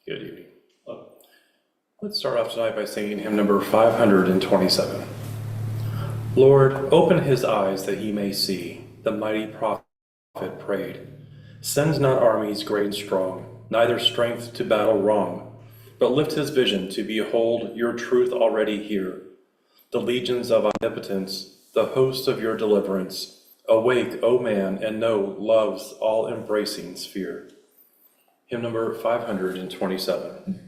Good evening. Let's start off tonight by singing hymn number 527. Lord, open his eyes that he may see, the mighty prophet prayed. Send not armies great and strong, neither strength to battle wrong, but lift his vision to behold your truth already here. The legions of omnipotence, the hosts of your deliverance, awake, O man, and know love's all-embracing sphere. Hymn number 527.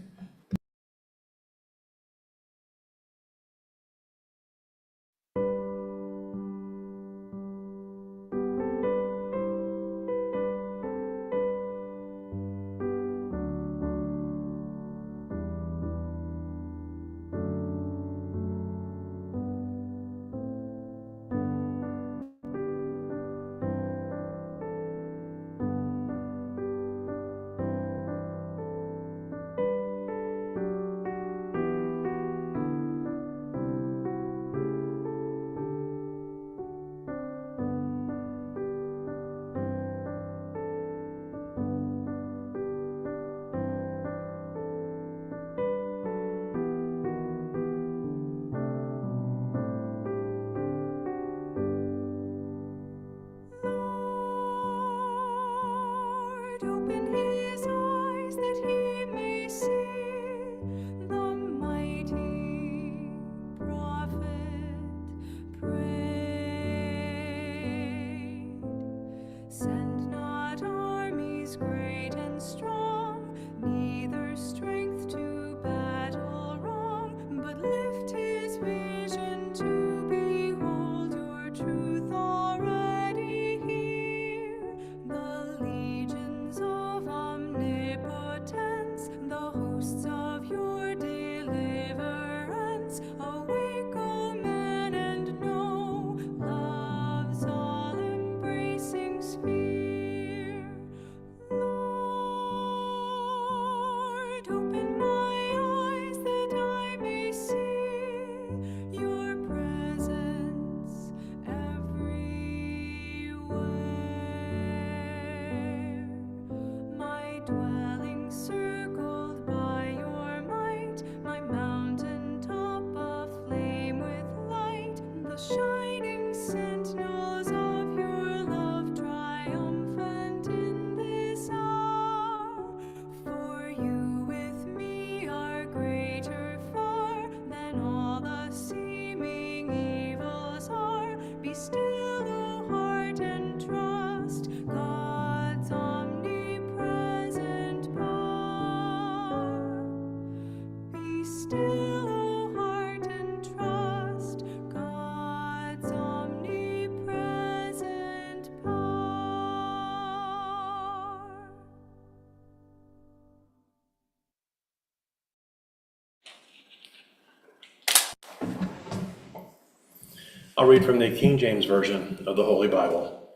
I'll read from the King James Version of the Holy Bible.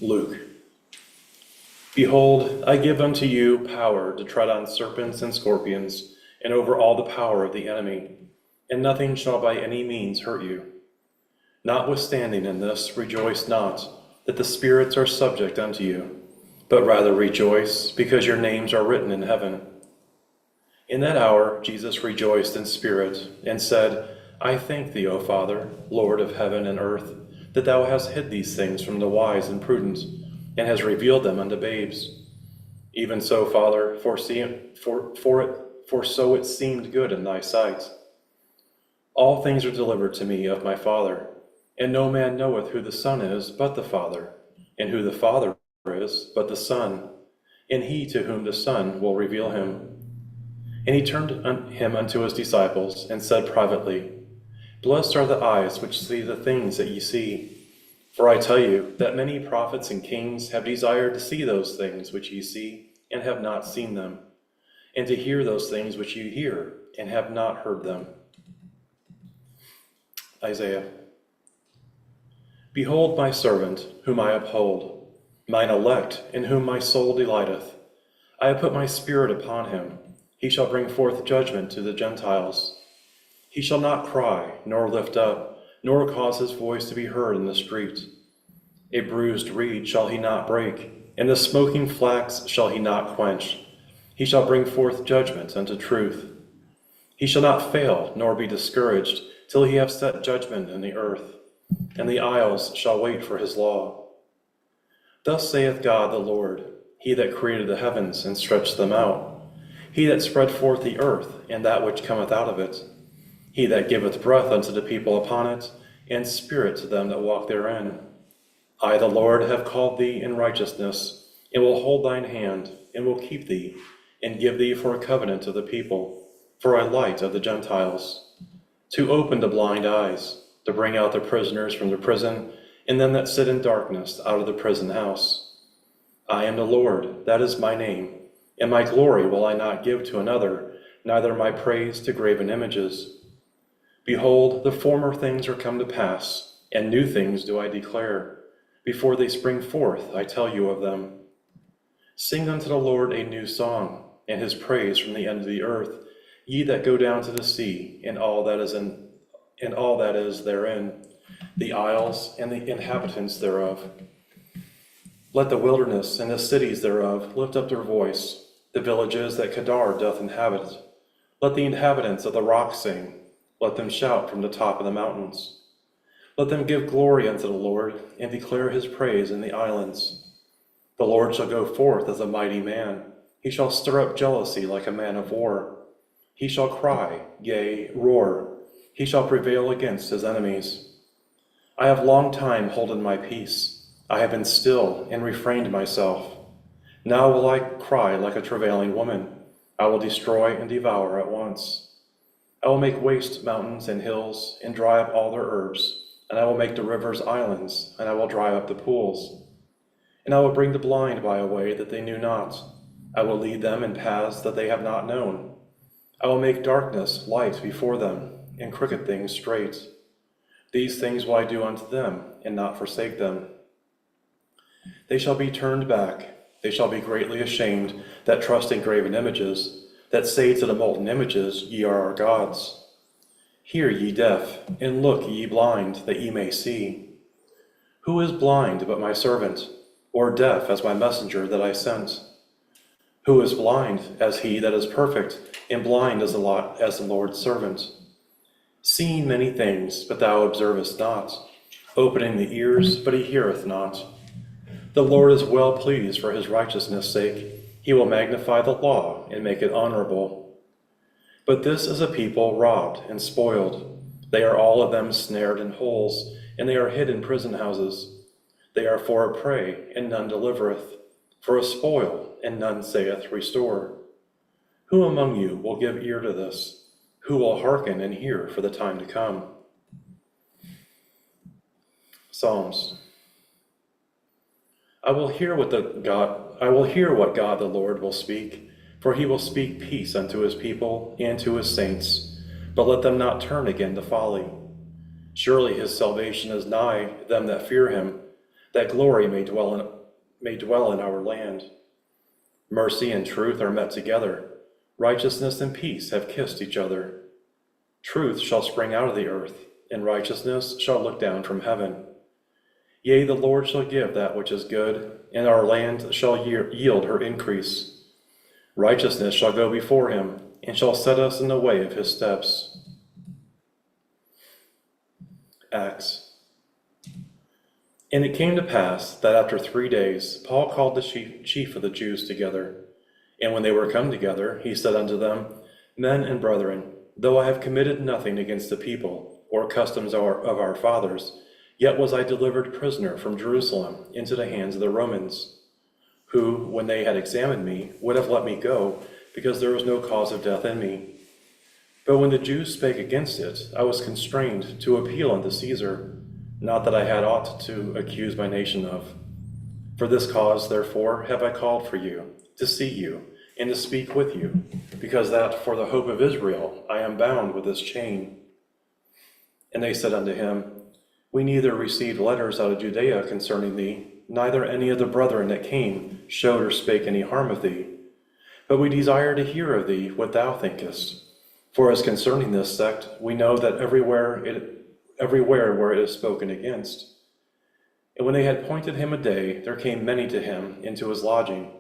Luke. Behold, I give unto you power to tread on serpents and scorpions, and over all the power of the enemy, and nothing shall by any means hurt you. Notwithstanding in this, rejoice not that the spirits are subject unto you, but rather rejoice, because your names are written in heaven. In that hour Jesus rejoiced in spirit, and said, I thank thee, O Father, Lord of heaven and earth, that thou hast hid these things from the wise and prudent, and hast revealed them unto babes. Even so, Father, for so it seemed good in thy sight. All things are delivered to me of my Father, and no man knoweth who the Son is but the Father, and who the Father is but the Son, and he to whom the Son will reveal him. And he turned him unto his disciples, and said privately, Blessed are the eyes which see the things that ye see. For I tell you that many prophets and kings have desired to see those things which ye see, and have not seen them, and to hear those things which ye hear, and have not heard them. Isaiah. Behold my servant, whom I uphold, mine elect, in whom my soul delighteth. I have put my spirit upon him. He shall bring forth judgment to the Gentiles. He shall not cry, nor lift up, nor cause his voice to be heard in the street. A bruised reed shall he not break, and the smoking flax shall he not quench. He shall bring forth judgment unto truth. He shall not fail, nor be discouraged, till he have set judgment in the earth, and the isles shall wait for his law. Thus saith God the Lord, he that created the heavens and stretched them out, he that spread forth the earth and that which cometh out of it, he that giveth breath unto the people upon it, and spirit to them that walk therein. I, the Lord, have called thee in righteousness, and will hold thine hand, and will keep thee, and give thee for a covenant of the people, for a light of the Gentiles, to open the blind eyes, to bring out the prisoners from the prison, and them that sit in darkness out of the prison house. I am the Lord, that is my name, and my glory will I not give to another, neither my praise to graven images. Behold, the former things are come to pass, and new things do I declare. Before they spring forth, I tell you of them. Sing unto the Lord a new song, and his praise from the end of the earth, ye that go down to the sea, and all that is therein, the isles and the inhabitants thereof. Let the wilderness and the cities thereof lift up their voice, the villages that Kedar doth inhabit. Let the inhabitants of the rocks sing, let them shout from the top of the mountains. Let them give glory unto the Lord, and declare his praise in the islands. The Lord shall go forth as a mighty man. He shall stir up jealousy like a man of war. He shall cry, yea, roar. He shall prevail against his enemies. I have long time holden my peace. I have been still and refrained myself. Now will I cry like a travailing woman. I will destroy and devour at once. I will make waste mountains and hills, and dry up all their herbs. And I will make the rivers islands, and I will dry up the pools. And I will bring the blind by a way that they knew not. I will lead them in paths that they have not known. I will make darkness light before them, and crooked things straight. These things will I do unto them, and not forsake them. They shall be turned back. They shall be greatly ashamed that trust in graven images, that say to the molten images, Ye are our gods. Hear, ye deaf, and look, ye blind, that ye may see. Who is blind but my servant, or deaf as my messenger that I sent? Who is blind as he that is perfect, and blind as the Lord's servant? Seeing many things, but thou observest not, opening the ears, but he heareth not. The Lord is well pleased for his righteousness' sake. He will magnify the law and make it honorable. But this is a people robbed and spoiled. They are all of them snared in holes, and they are hid in prison houses. They are for a prey, and none delivereth, for a spoil, and none saith, Restore. Who among you will give ear to this? Who will hearken and hear for the time to come? Psalms. I will hear what God the Lord will speak, for he will speak peace unto his people and to his saints, but let them not turn again to folly. Surely his salvation is nigh them that fear him, that glory may dwell in our land. Mercy and truth are met together. Righteousness and peace have kissed each other. Truth shall spring out of the earth, and righteousness shall look down from heaven. Yea, the Lord shall give that which is good, and our land shall yield her increase. Righteousness shall go before him, and shall set us in the way of his steps. Acts. And it came to pass that after 3 days Paul called the chief of the Jews together. And when they were come together, he said unto them, Men and brethren, though I have committed nothing against the people, or customs of our fathers, yet was I delivered prisoner from Jerusalem into the hands of the Romans, who, when they had examined me, would have let me go, because there was no cause of death in me. But when the Jews spake against it, I was constrained to appeal unto Caesar, not that I had aught to accuse my nation of. For this cause, therefore, have I called for you, to see you, and to speak with you, because that for the hope of Israel I am bound with this chain. And they said unto him, We neither received letters out of Judea concerning thee, neither any of the brethren that came showed or spake any harm of thee. But we desire to hear of thee what thou thinkest. For as concerning this sect, we know that everywhere where it is spoken against. And when they had appointed him a day, there came many to him into his lodging,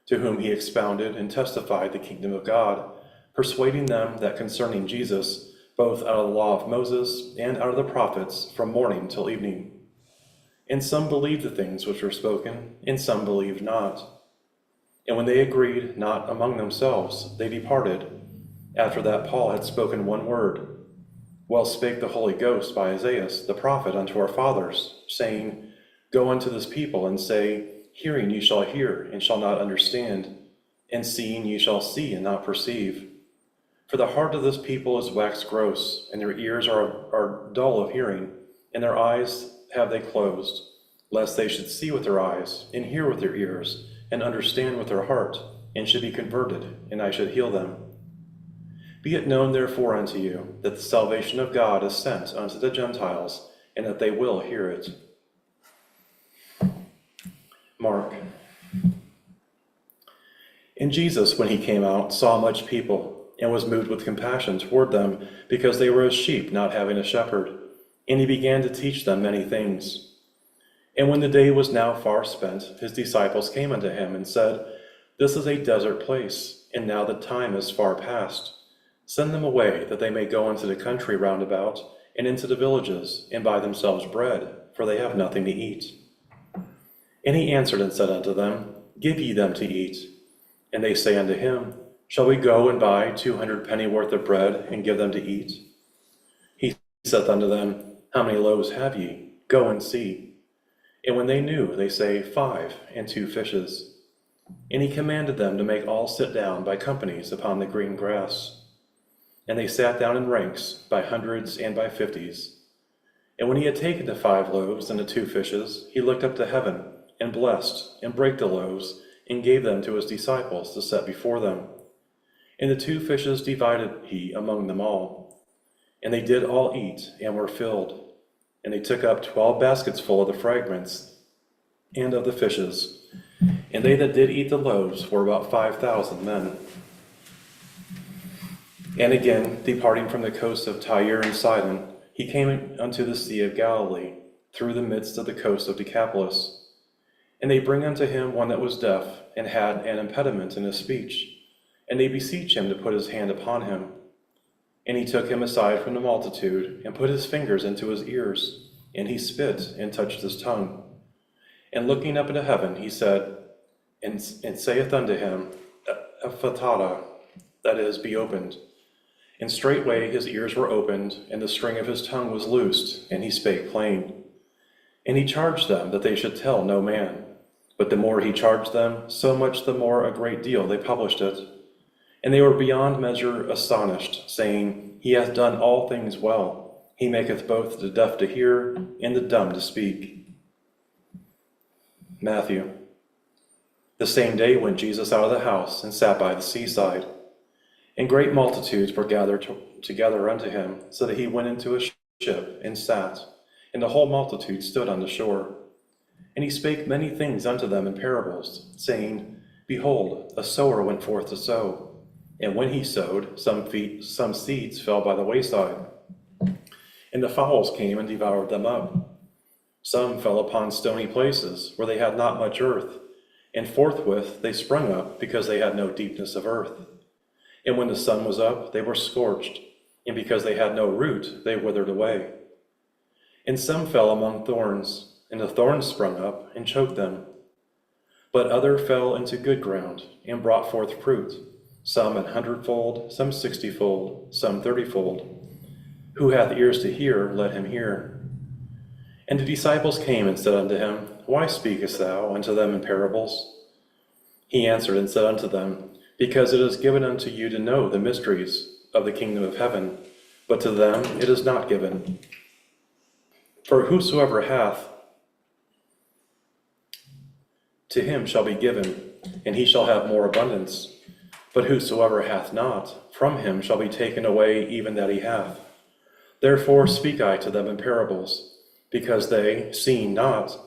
to whom he expounded and testified the kingdom of God, persuading them that concerning Jesus, both out of the law of Moses and out of the prophets, from morning till evening. And some believed the things which were spoken, and some believed not. And when they agreed not among themselves, they departed, after that Paul had spoken one word. Well spake the Holy Ghost by Isaiah the prophet unto our fathers, saying, Go unto this people, and say, Hearing ye shall hear, and shall not understand, and seeing ye shall see, and not perceive. For the heart of this people is waxed gross, and their ears are dull of hearing, and their eyes have they closed, lest they should see with their eyes, and hear with their ears, and understand with their heart, and should be converted, and I should heal them. Be it known therefore unto you, that the salvation of God is sent unto the Gentiles, and that they will hear it. Mark. And Jesus, when he came out, saw much people, and was moved with compassion toward them, because they were as sheep not having a shepherd. And he began to teach them many things. And when the day was now far spent, his disciples came unto him, and said, This is a desert place, and now the time is far past. Send them away, that they may go into the country round about, and into the villages, and buy themselves bread, for they have nothing to eat. And he answered and said unto them, Give ye them to eat. And they say unto him, Shall we go and buy 200 pennyworth of bread, and give them to eat? He saith unto them, How many loaves have ye? Go and see. And when they knew, they say, 5, and 2 fishes. And he commanded them to make all sit down by companies upon the green grass. And they sat down in ranks, by hundreds and by 50s. And when he had taken the 5 loaves and the 2 fishes, he looked up to heaven, and blessed, and brake the loaves, and gave them to his disciples to set before them. And the 2 fishes divided he among them all. And they did all eat, and were filled. And they took up 12 baskets full of the fragments, and of the fishes. And they that did eat the loaves were about 5,000 men. And again, departing from the coast of Tyre and Sidon, he came unto the Sea of Galilee, through the midst of the coast of Decapolis. And they bring unto him one that was deaf, and had an impediment in his speech. And they beseech him to put his hand upon him. And he took him aside from the multitude, and put his fingers into his ears, and he spit, and touched his tongue. And looking up into heaven, he said, and saith unto him, Ephphatha, that is, be opened. And straightway his ears were opened, and the string of his tongue was loosed, and he spake plain. And he charged them that they should tell no man. But the more he charged them, so much the more a great deal they published it. And they were beyond measure astonished, saying, He hath done all things well. He maketh both the deaf to hear, and the dumb to speak. Matthew. The same day went Jesus out of the house, and sat by the seaside. And great multitudes were gathered together unto him, so that he went into a ship, and sat, and the whole multitude stood on the shore. And he spake many things unto them in parables, saying, Behold, a sower went forth to sow. And when he sowed, some seeds fell by the wayside, and the fowls came and devoured them up. Some fell upon stony places, where they had not much earth, and forthwith they sprung up, because they had no deepness of earth. And when the sun was up, they were scorched, and because they had no root, they withered away. And some fell among thorns, and the thorns sprung up, and choked them. But other fell into good ground, and brought forth fruit, some 100-fold, some 60-fold, some 30-fold. Who hath ears to hear, let him hear. And the disciples came and said unto him, Why speakest thou unto them in parables? He answered and said unto them, Because it is given unto you to know the mysteries of the kingdom of heaven, but to them it is not given. For whosoever hath, to him shall be given, and he shall have more abundance. But whosoever hath not, from him shall be taken away even that he hath. Therefore speak I to them in parables, because they see not,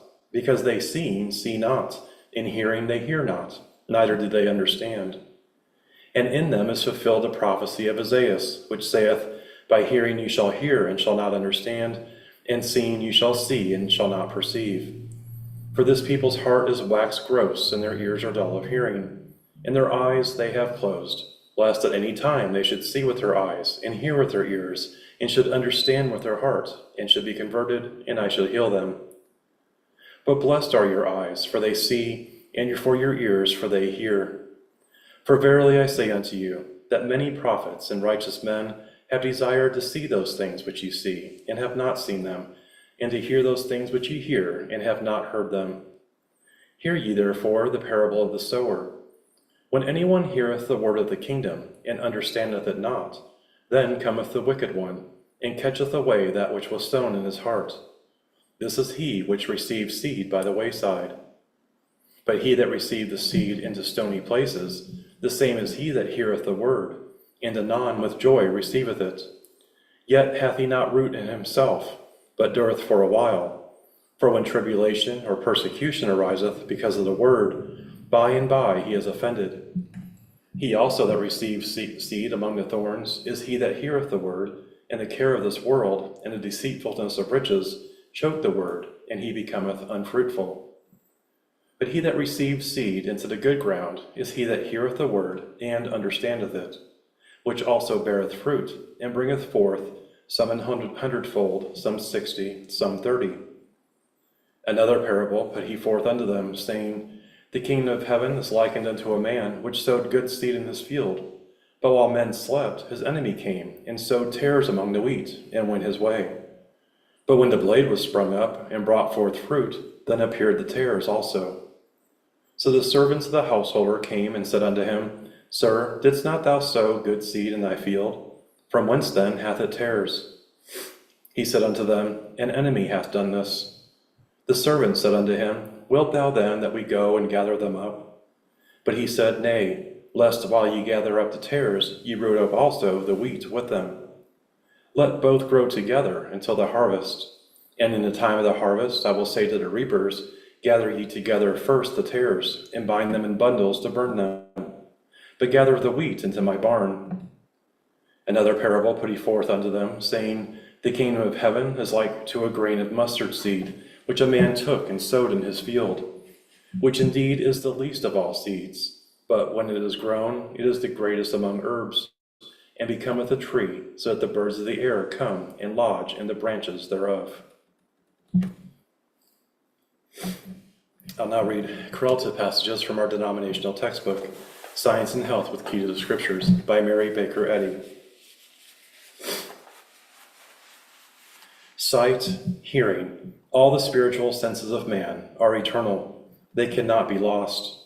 in hearing they hear not, neither do they understand. And in them is fulfilled the prophecy of Isaiah, which saith, By hearing you shall hear, and shall not understand, and seeing you shall see, and shall not perceive. For this people's heart is waxed gross, and their ears are dull of hearing, and their eyes they have closed, lest at any time they should see with their eyes, and hear with their ears, and should understand with their heart, and should be converted, and I should heal them. But blessed are your eyes, for they see, and for your ears, for they hear. For verily I say unto you, that many prophets and righteous men have desired to see those things which ye see, and have not seen them, and to hear those things which ye hear, and have not heard them. Hear ye therefore the parable of the sower. When any one heareth the word of the kingdom, and understandeth it not, then cometh the wicked one, and catcheth away that which was sown in his heart. This is he which received seed by the wayside. But he that received the seed into stony places, the same is he that heareth the word, and anon with joy receiveth it. Yet hath he not root in himself, but dureth for a while. For when tribulation or persecution ariseth because of the word, by and by he is offended. He also that receives seed among the thorns is he that heareth the word, and the care of this world, and the deceitfulness of riches, choke the word, and he becometh unfruitful. But he that receives seed into the good ground is he that heareth the word, and understandeth it, which also beareth fruit, and bringeth forth some an hundredfold, some 60, some 30. Another parable put he forth unto them, saying, The kingdom of heaven is likened unto a man which sowed good seed in his field. But while men slept, his enemy came, and sowed tares among the wheat, and went his way. But when the blade was sprung up, and brought forth fruit, then appeared the tares also. So the servants of the householder came and said unto him, Sir, didst not thou sow good seed in thy field? From whence then hath it tares? He said unto them, An enemy hath done this. The servants said unto him, Wilt thou then that we go and gather them up? But he said, Nay, lest while ye gather up the tares, ye root up also the wheat with them. Let both grow together until the harvest. And in the time of the harvest I will say to the reapers, Gather ye together first the tares, and bind them in bundles to burn them. But gather the wheat into my barn. Another parable put he forth unto them, saying, The kingdom of heaven is like to a grain of mustard seed, which a man took and sowed in his field, which indeed is the least of all seeds. But when it is grown, it is the greatest among herbs, and becometh a tree, so that the birds of the air come and lodge in the branches thereof. I'll now read correlative passages from our denominational textbook, Science and Health with Key to the Scriptures, by Mary Baker Eddy. Sight, hearing, all the spiritual senses of man are eternal. They cannot be lost.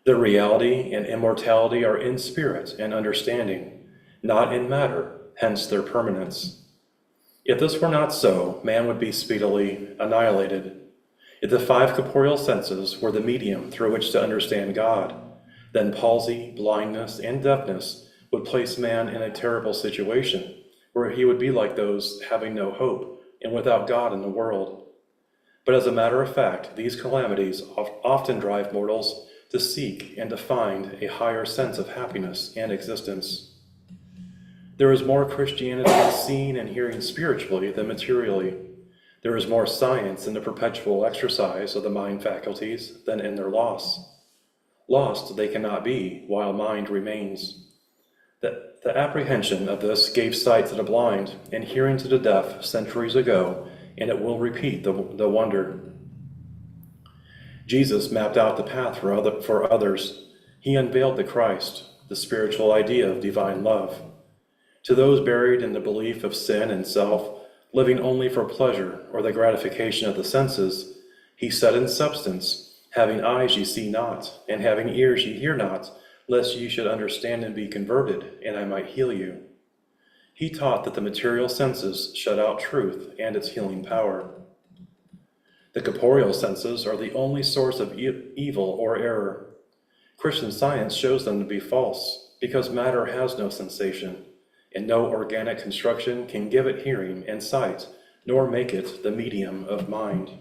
Their reality and immortality are in spirit and understanding, not in matter, hence their permanence. If this were not so, man would be speedily annihilated. If the five corporeal senses were the medium through which to understand God, then palsy, blindness, and deafness would place man in a terrible situation, where he would be like those having no hope and without God in the world. But as a matter of fact, these calamities often drive mortals to seek and to find a higher sense of happiness and existence. There is more Christianity in seeing and hearing spiritually than materially. There is more science in the perpetual exercise of the mind faculties than in their loss. Lost they cannot be while mind remains. The apprehension of this gave sight to the blind and hearing to the deaf centuries ago, and it will repeat the wonder. Jesus mapped out the path for others. He unveiled the Christ, the spiritual idea of divine love. To those buried in the belief of sin and self, living only for pleasure or the gratification of the senses, he said in substance, Having eyes ye see not, and having ears ye hear not, lest ye should understand and be converted, and I might heal you. He taught that the material senses shut out truth and its healing power. The corporeal senses are the only source of evil or error. Christian science shows them to be false, because matter has no sensation, and no organic construction can give it hearing and sight, nor make it the medium of mind.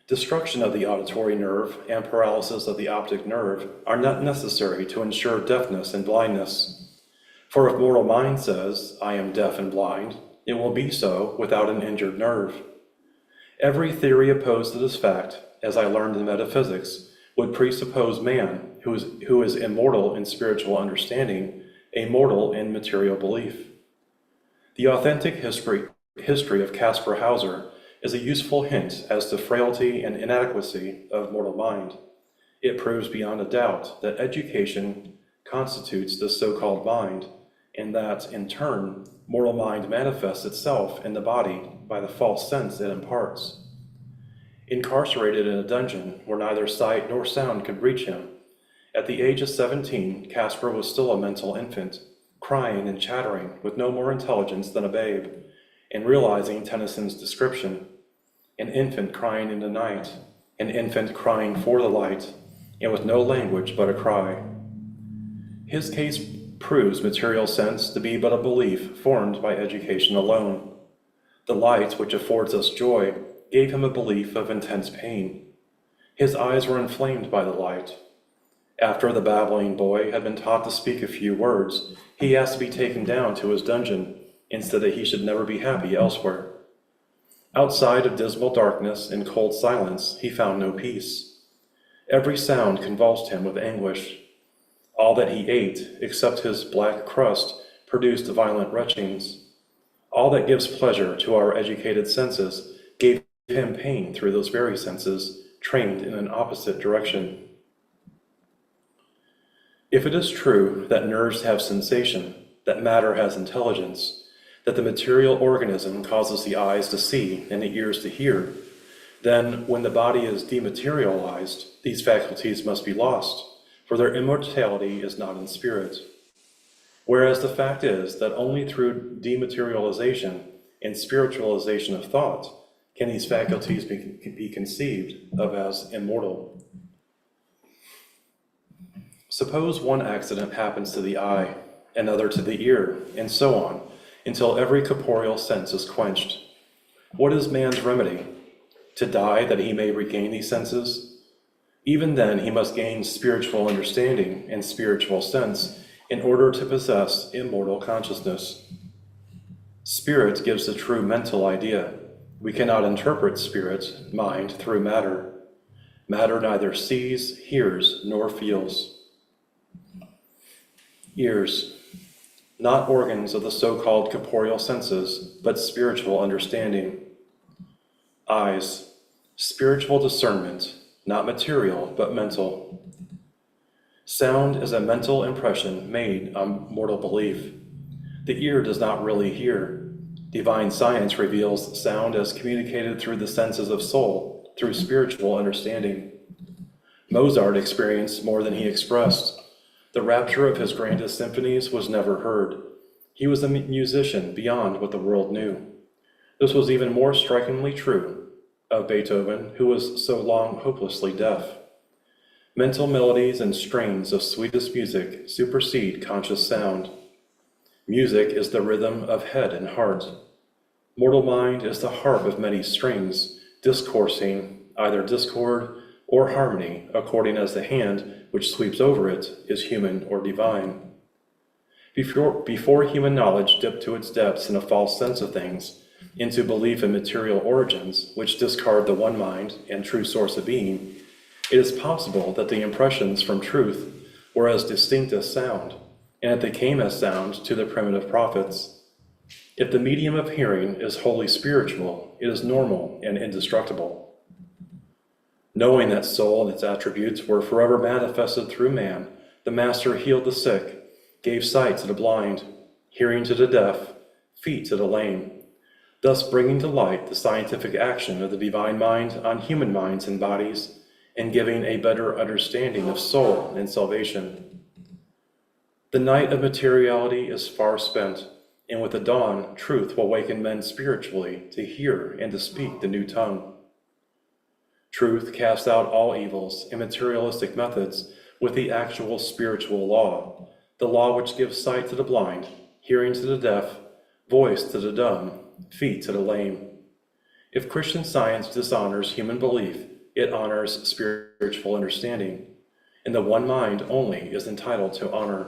Destruction of the auditory nerve and paralysis of the optic nerve are not necessary to ensure deafness and blindness. For if mortal mind says, I am deaf and blind, it will be so without an injured nerve. Every theory opposed to this fact, as I learned in metaphysics, would presuppose man, who is immortal in spiritual understanding, a mortal in material belief. The authentic history of Caspar Hauser is a useful hint as to frailty and inadequacy of mortal mind. It proves beyond a doubt that education constitutes the so-called mind, and that, in turn, mortal mind manifests itself in the body by the false sense it imparts. Incarcerated in a dungeon where neither sight nor sound could reach him, at the age of 17, Caspar was still a mental infant, crying and chattering with no more intelligence than a babe, and realizing Tennyson's description: an infant crying in the night, an infant crying for the light, and with no language but a cry. His case proves material sense to be but a belief formed by education alone. The light which affords us joy gave him a belief of intense pain. His eyes were inflamed by the light. After the babbling boy had been taught to speak a few words, he asked to be taken down to his dungeon, instead that he should never be happy elsewhere. Outside of dismal darkness and cold silence, he found no peace. Every sound convulsed him with anguish. All that he ate, except his black crust, produced violent retchings. All that gives pleasure to our educated senses gave him pain through those very senses, trained in an opposite direction. If it is true that nerves have sensation, that matter has intelligence, that the material organism causes the eyes to see and the ears to hear, then when the body is dematerialized, these faculties must be lost, for their immortality is not in spirit. Whereas the fact is that only through dematerialization and spiritualization of thought can these faculties be conceived of as immortal. Suppose one accident happens to the eye, another to the ear, and so on, until every corporeal sense is quenched. What is man's remedy? To die that he may regain these senses? Even then he must gain spiritual understanding and spiritual sense in order to possess immortal consciousness. Spirit gives the true mental idea. We cannot interpret spirit, mind, through matter. Matter neither sees, hears, nor feels. Ears, not organs of the so-called corporeal senses, but spiritual understanding. Eyes, spiritual discernment, not material, but mental. Sound is a mental impression made on mortal belief. The ear does not really hear. Divine science reveals sound as communicated through the senses of soul, through spiritual understanding. Mozart experienced more than he expressed. The rapture of his grandest symphonies was never heard. He was a musician beyond what the world knew. This was even more strikingly true of Beethoven, who was so long hopelessly deaf. Mental melodies and strains of sweetest music supersede conscious sound. Music is the rhythm of head and heart. Mortal mind is the harp of many strings, discoursing either discord or harmony, according as the hand which sweeps over it is human or divine. Before human knowledge dipped to its depths in a false sense of things, into belief in material origins, which discard the one mind and true source of being, it is possible that the impressions from truth were as distinct as sound, and that they came as sound to the primitive prophets. If the medium of hearing is wholly spiritual, it is normal and indestructible. Knowing that soul and its attributes were forever manifested through man, the Master healed the sick, gave sight to the blind, hearing to the deaf, feet to the lame, thus bringing to light the scientific action of the divine mind on human minds and bodies, and giving a better understanding of soul and salvation. The night of materiality is far spent, and with the dawn, truth will awaken men spiritually to hear and to speak the new tongue. Truth casts out all evils and materialistic methods with the actual spiritual law, the law which gives sight to the blind, hearing to the deaf, voice to the dumb, feet to the lame. If Christian Science dishonors human belief, it honors spiritual understanding, and the one mind only is entitled to honor.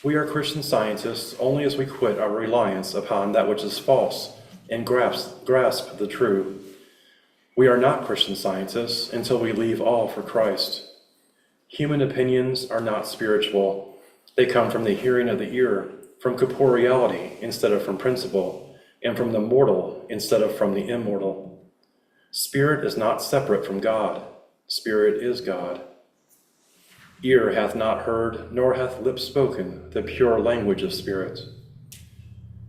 We are Christian Scientists only as we quit our reliance upon that which is false and grasp the true. We are not Christian scientists until we leave all for Christ. Human opinions are not spiritual. They come from the hearing of the ear, from corporeality instead of from principle, and from the mortal instead of from the immortal. Spirit is not separate from God. Spirit is God. Ear hath not heard, nor hath lip spoken the pure language of spirit.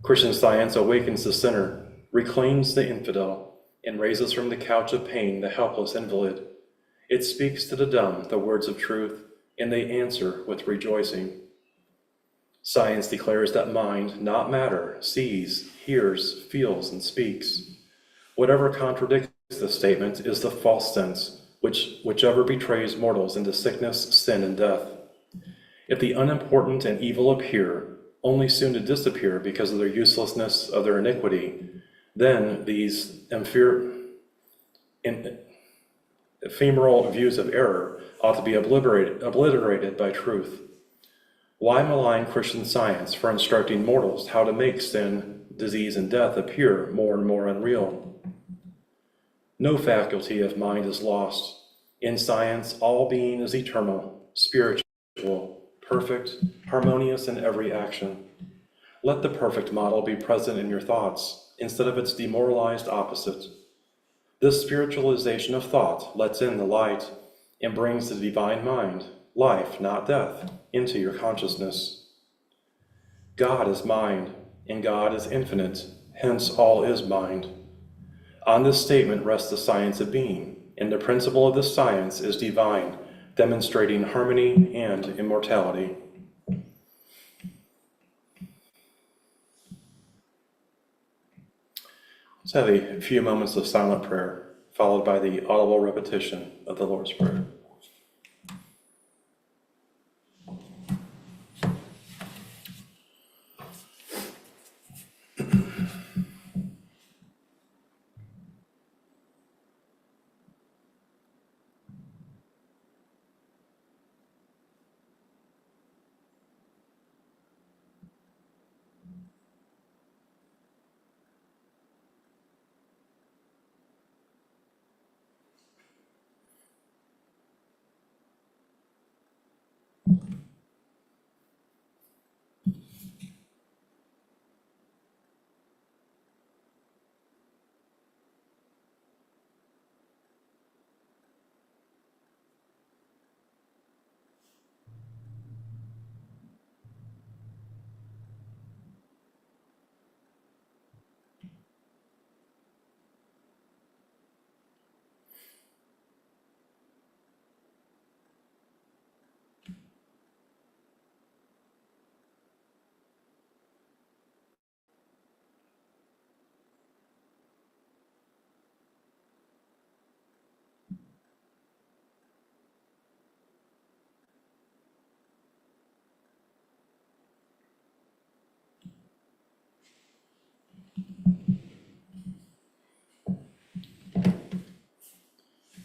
Christian science awakens the sinner, reclaims the infidel, and raises from the couch of pain the helpless invalid. It speaks to the dumb the words of truth, and they answer with rejoicing. Science declares that mind, not matter, sees, hears, feels, and speaks. Whatever contradicts this statement is the false sense, whichever betrays mortals into sickness, sin, and death. If the unimportant and evil appear, only soon to disappear because of their uselessness, of their iniquity, then these ephemeral views of error ought to be obliterated by truth. Why malign Christian science for instructing mortals how to make sin, disease, and death appear more and more unreal? No faculty of mind is lost. In science, all being is eternal, spiritual, perfect, harmonious in every action. Let the perfect model be present in your thoughts instead of its demoralized opposite. This spiritualization of thought lets in the light and brings the divine mind, life, not death, into your consciousness. God is mind, and God is infinite, hence all is mind. On this statement rests the science of being, and the principle of this science is divine, demonstrating harmony and immortality. Let's have a few moments of silent prayer, followed by the audible repetition of the Lord's Prayer.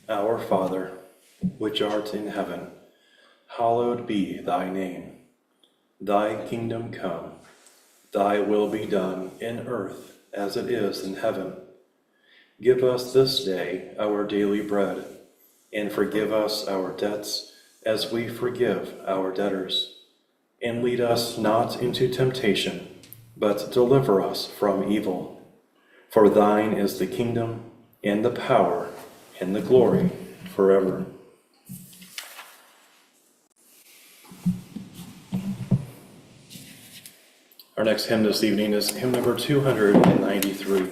Our Father, which art in heaven, hallowed be thy name. Thy kingdom come, thy will be done in earth as it is in heaven. Give us this day our daily bread, and forgive us our debts as we forgive our debtors. And lead us not into temptation, but deliver us from evil. For thine is the kingdom, and the power, and the glory forever. Our next hymn this evening is hymn number 293.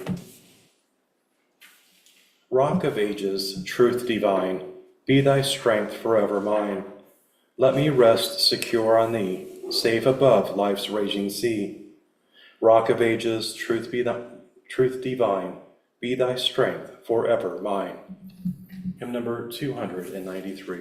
Rock of ages, truth divine, be thy strength forever mine. Let me rest secure on thee, safe above life's raging sea. Rock of ages, truth divine, be thy strength forever mine. Hymn number 293.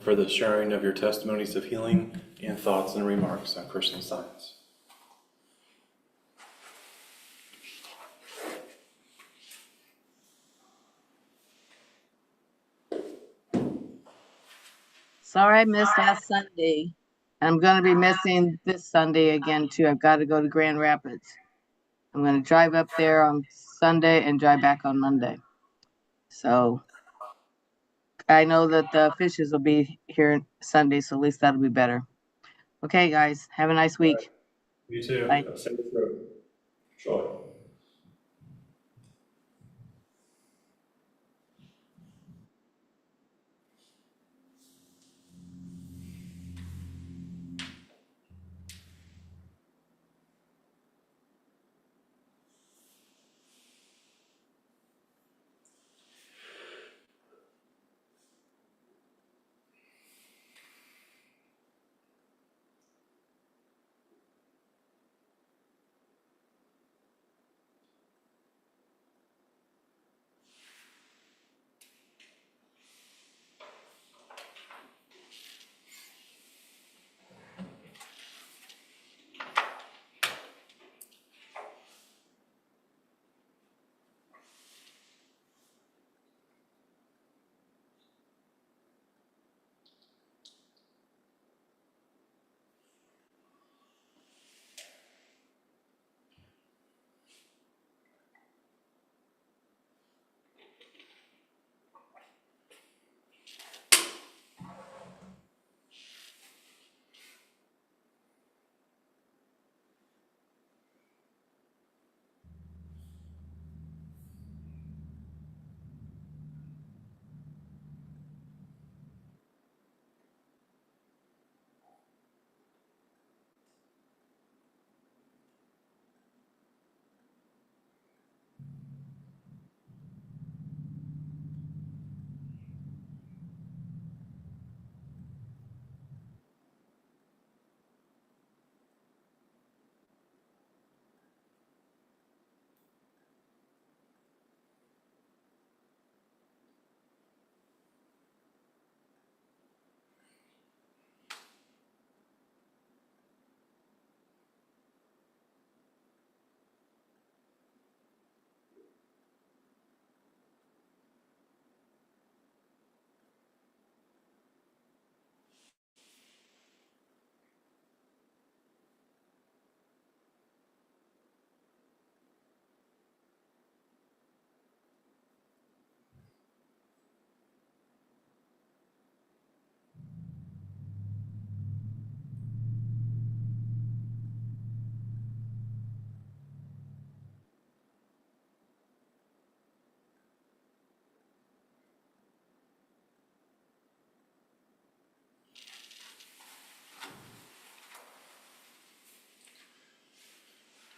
for the sharing of your testimonies of healing and thoughts and remarks on Christian Science. Sorry I missed last Sunday. I'm going to be missing this Sunday again, too. I've got to go to Grand Rapids. I'm going to drive up there on Sunday and drive back on Monday. So I know that the fishes will be here Sunday, so at least that'll be better. Okay, guys, have a nice week. You too. Bye. Safe road. Sure.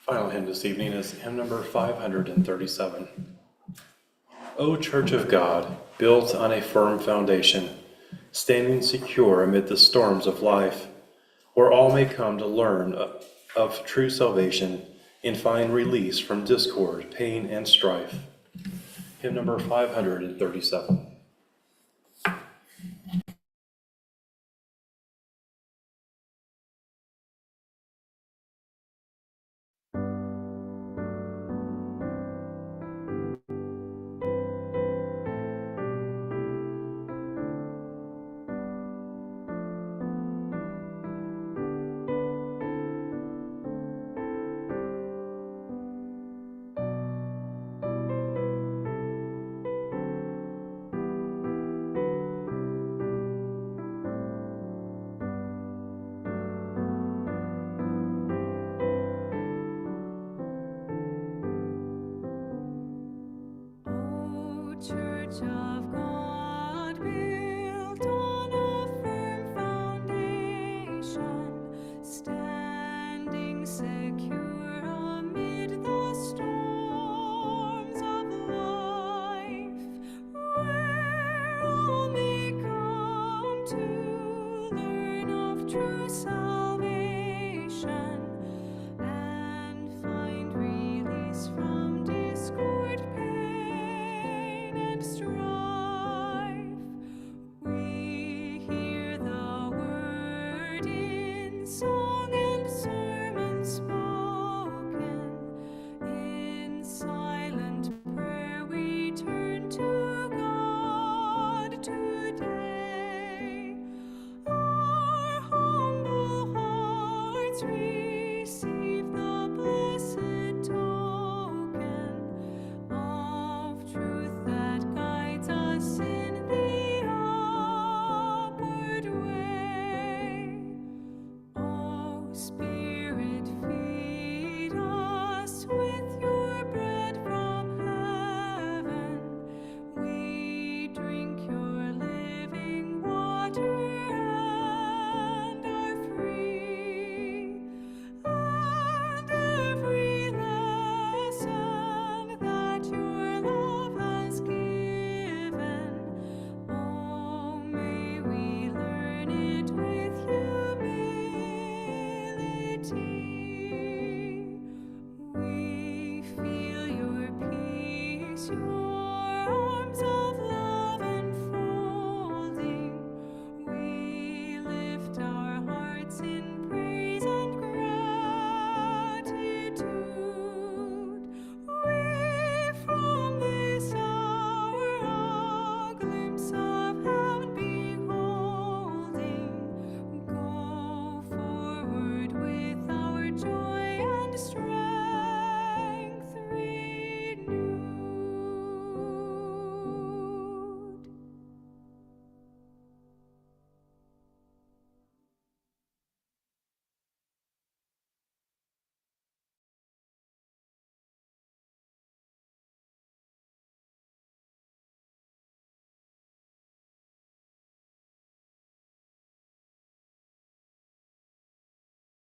Final hymn this evening is hymn number 537. O Church of God, built on a firm foundation, standing secure amid the storms of life, where all may come to learn of true salvation and find release from discord, pain, and strife. Hymn number 537. Church of God.